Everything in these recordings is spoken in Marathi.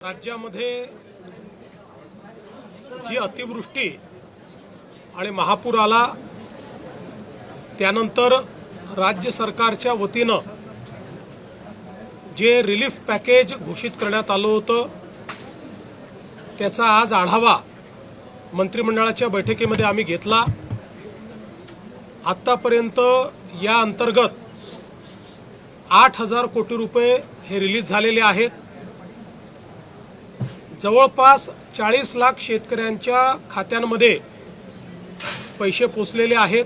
राज्यामध्ये जी अतिवृष्टी आणि महापूर आला त्यानंतर राज्य सरकारच्या वतीनं जे रिलीफ पॅकेज घोषित करण्यात आलं होतं त्याचा आज आढावा मंत्रिमंडळाच्या बैठकीमध्ये आम्ही घेतला। आतापर्यंत या अंतर्गत 8,000 कोटी रुपये हे रिलीज झालेले आहेत। जवळपास 40 लाख शेतकऱ्यांच्या खात्यांमध्ये पैसे पोचलेले आहेत।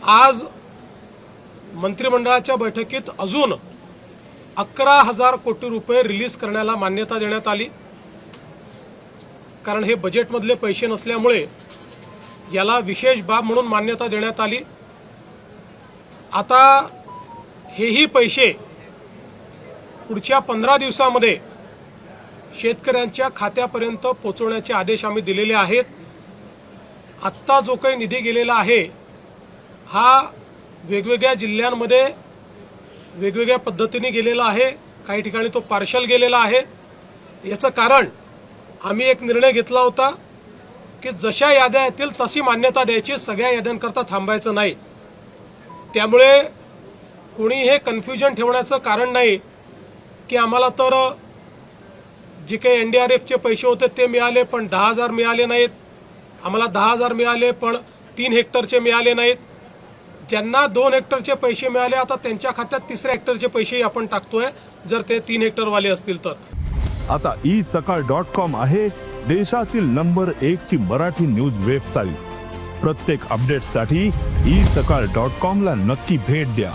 आज मंत्रिमंडळाच्या बैठकीत अजून 11,000 कोटी रुपये रिलीज करण्याला मान्यता देण्यात आली, कारण हे बजेटमधले पैसे नसल्यामुळे याला विशेष बाब म्हणून मान्यता देण्यात आली। आता हेही पैसे पुढच्या 15 दिवसांमध्ये शेतकऱ्यांच्या खात्यापर्यंत पोहोचवण्याचे आदेश आम्ही दिलेले आहेत। आत्ता जो काही निधी गेलेला आहे हा वेगवेगळ्या जिल्ह्यांमध्ये वेगवेगळ्या पद्धतीने गेलेला आहे। काही ठिकाणी तो पार्शल गेलेला आहे। याचं कारण आम्ही एक निर्णय घेतला होता की जशा याद्या येतील तशी मान्यता द्यायची, सगळ्या याद्यांकरता थांबायचं नाही। त्यामुळे कोणी हे कन्फ्युजन ठेवण्याचं कारण नाही की आम्हाला तर जे काही NDRFचे पैसे होते ते मिळाले पण 10,000 मिळाले नाहीत, आम्हाला 10,000 मिळाले पण 3 हेक्टरचे मिळाले नाहीत। ज्यांना 2 हेक्टरचे पैसे मिळाले आता त्यांच्या खात्यात 3ऱ्या हेक्टरचे पैसेही आपण टाकतोय, जर ते 3 हेक्टरवाले असतील तर। आता isakal.com आहे देशातील नंबर 1 ची मराठी न्यूज वेबसाईट। प्रत्येक अपडेटसाठी isakal.com ला नक्की भेट द्या।